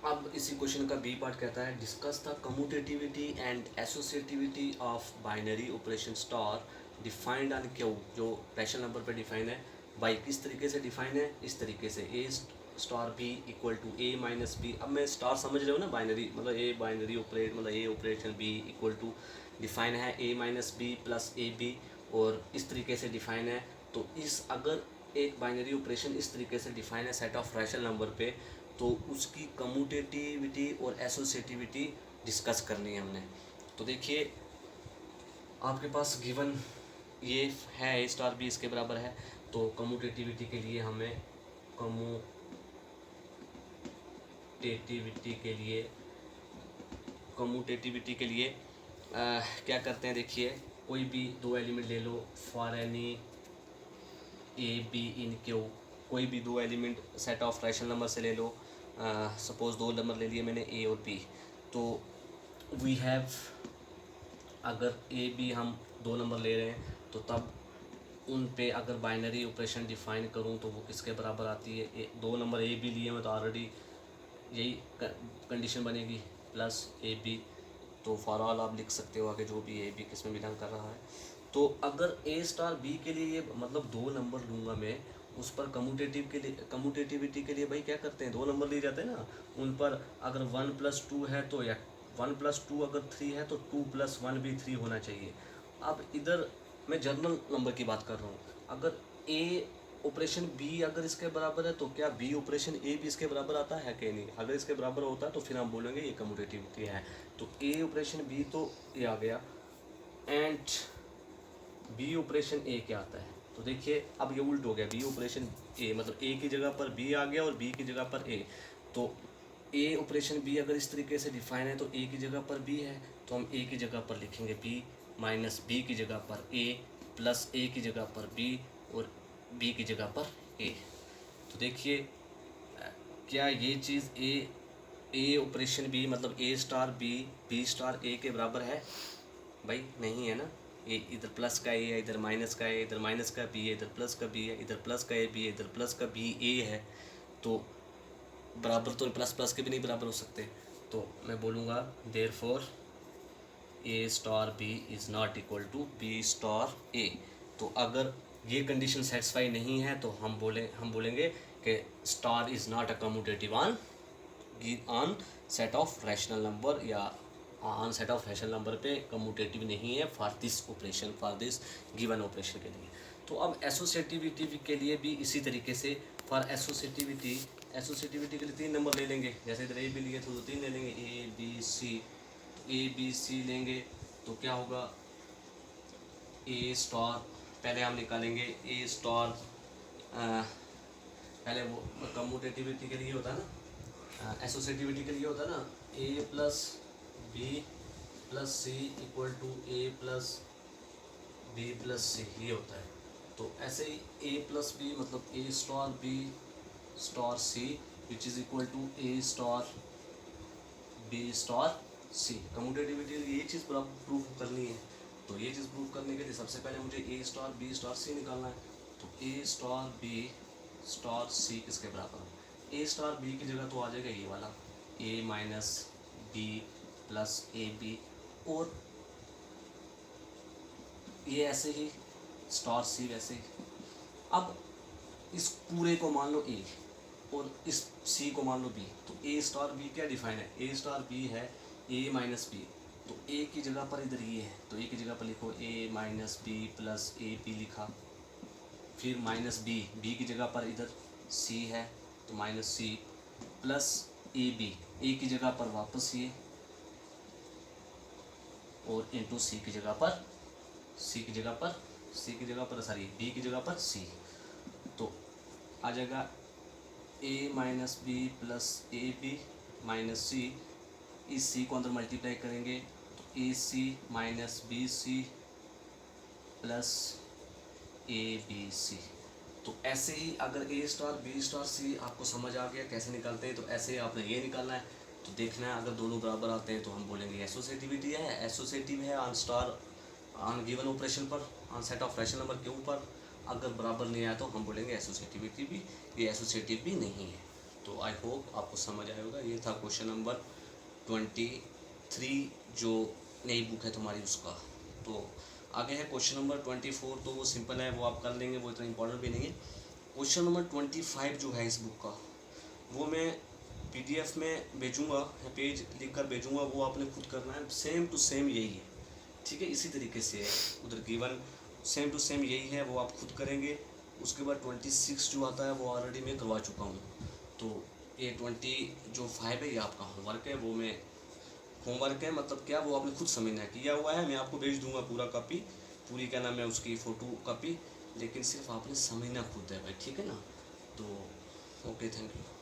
अब इसी क्वेश्चन का बी पार्ट कहता है discuss the commutativity and associativity of binary operation star defined on Q, जो रैशनल नंबर पे डिफाइन है बाई किस तरीके से डिफाइन है, इस तरीके से A star B equal to A minus B. अब मैं स्टार समझ रहे हो ना, बाइनरी मतलब ए बाइनरी ऑपरेट मतलब a operation b equal to define है a minus B plus A b, और इस तरीके से डिफाइन है। तो इस अगर एक बाइनरी ऑपरेशन इस तरीके से डिफाइन है सेट ऑफ रैशनल नंबर पे, तो उसकी कम्यूटेटिविटी और एसोसिएटिविटी डिस्कस करनी है हमने। तो देखिए आपके पास गिवन ये है ए स्टार बी इसके बराबर है, तो कम्यूटेटिविटी के लिए हमें कम्यूटेटिविटी के लिए कम्यूटेटिविटी के लिए क्या करते हैं, देखिए कोई भी दो एलिमेंट ले लो for any a b in Q, कोई भी दो element set of rational number से ले लो। सपोज दो नंबर ले लिए मैंने ए और बी, तो वी हैव, अगर ए बी हम दो नंबर ले रहे हैं तो तब उन पे अगर बाइनरी ऑपरेशन डिफाइन करूं तो वो किसके बराबर आती है, दो नंबर ए बी लिए मैं तो ऑलरेडी यही कंडीशन बनेगी प्लस ए बी। तो फॉर ऑल आप लिख सकते हो आगे जो भी ए बी किस में बिलोंग कर रहा है। तो अगर ए स्टार बी के लिए ये मतलब दो नंबर लूँगा मैं, उस पर कम्यूटेटिविटी के लिए भाई क्या करते हैं, दो नंबर लिए जाते हैं ना, उन पर अगर 1+2 है तो, या 1+2 अगर 3 है तो 2+1 भी 3 होना चाहिए। अब इधर मैं जनरल नंबर की बात कर रहा हूँ, अगर ए ऑपरेशन बी अगर इसके बराबर है तो क्या बी ऑपरेशन ए भी इसके बराबर आता है कि नहीं, अगर इसके बराबर होता है तो फिर हम बोलेंगे ये कम्यूटेटिविटी है। तो ए ऑपरेशन बी तो ये आ गया, एंड बी ऑपरेशन ए क्या आता है, तो देखिए अब ये उल्ट हो गया, बी ऑपरेशन ए मतलब ए की जगह पर बी आ गया और बी की जगह पर ए। तो ए ऑपरेशन बी अगर इस तरीके से डिफाइन है तो ए की जगह पर बी है, तो हम ए की जगह पर लिखेंगे बी माइनस बी की जगह पर ए प्लस ए की जगह पर बी और बी की जगह पर ए। तो देखिए क्या ये चीज़ ए ऑपरेशन बी मतलब ए स्टार बी स्टार ए के बराबर है, भाई नहीं है ना। ये इधर प्लस का ए है, इधर माइनस का है, इधर माइनस का बी है, इधर प्लस का बी है, इधर प्लस का ए बी है, इधर प्लस का बी ए है, तो बराबर तो प्लस प्लस के भी नहीं बराबर हो सकते। तो मैं बोलूँगा therefore a star b is not equal to b star a. तो अगर ये कंडीशन सेटिस्फाई नहीं है तो हम बोलेंगे कि star is not a commutative on set of rational number, या on set of rational number पे कम्यूटेटिव नहीं है for this operation, for this given operation के लिए। तो अब एसोसिएटिविटी के लिए भी इसी तरीके से, फॉर एसोसिएटिविटी के लिए तीन नंबर ले लेंगे, जैसे इधर ए बी लिए तो तीन ले लेंगे ए बी सी, ए बी सी लेंगे तो क्या होगा ए स्टार, पहले हम निकालेंगे ए स्टार, पहले वो कम्यूटेटिविटी के लिए होता है ना, एसोसिएटिविटी के लिए होता है ना, a plus b plus c equal to a plus b plus c, ये होता है। तो ऐसे ही ए प्लस बी मतलब a star B star c which is equal to a star B star c. Commutativity ये चीज़ प्रूफ करनी है, तो ये चीज़ प्रूफ करने के लिए सबसे पहले मुझे ए स्टार बी स्टार सी निकालना है। तो ए स्टार बी स्टार सी किसके बराबर है, ए स्टार बी की जगह तो आ जाएगा ये वाला a minus B plus A b, और ये ऐसे ही स्टार सी वैसे ही। अब इस पूरे को मान लो ए और इस सी को मान लो बी, तो ए स्टार बी क्या डिफाइन है, ए स्टार बी है ए माइनस बी, तो ए की जगह पर इधर ये है तो ए की जगह पर लिखो a minus B plus A b लिखा, फिर माइनस बी, बी की जगह पर इधर सी है तो minus c plus A b, a की जगह पर वापस ये और इंटू सी की जगह पर सॉरी बी की जगह पर सी, तो आ जाएगा A minus B plus A B minus C, इस सी को अंदर मल्टीप्लाई करेंगे तो A C minus B C plus A B C. तो ऐसे ही अगर A star B star C आपको समझ आ गया कैसे निकालते हैं, तो ऐसे ही आपने ये निकालना है। तो देखना है अगर दोनों बराबर आते हैं तो हम बोलेंगे एसोसिएटिविटी है, एसोसिएटिव है on star on given operation पर, on set of rational number के ऊपर। अगर बराबर नहीं आया तो हम बोलेंगे एसोसिएटिविटी भी, ये एसोसिएटिव भी नहीं है। तो आई होप आपको समझ आया होगा। ये था क्वेश्चन नंबर 23 जो नई बुक है तुम्हारी उसका। तो आगे है क्वेश्चन नंबर 24, तो वो सिंपल है, वो आप कर लेंगे, वो इतना इंपॉर्टेंट भी नहीं है। क्वेश्चन नंबर 25 जो है इस बुक का, वो मैं PDF में भेजूँगा या पेज लिख कर भेजूँगा, वो आपने खुद करना है। सेम टू सेम यही है, ठीक है, इसी तरीके से है उधर गिवन, सेम टू सेम यही है, वो आप खुद करेंगे। उसके बाद 26 जो आता है वो ऑलरेडी मैं करवा चुका हूँ। तो ये 25 है ये आपका होमवर्क है, वो मैं होमवर्क है मतलब क्या, वो आपने खुद समझना है, किया हुआ है, मैं आपको भेज दूंगा पूरा कॉपी, पूरी क्या नाम है उसकी फ़ोटो कॉपी, लेकिन सिर्फ आपने समझना खुद है भाई, ठीक है ना। तो ओके, थैंक यू।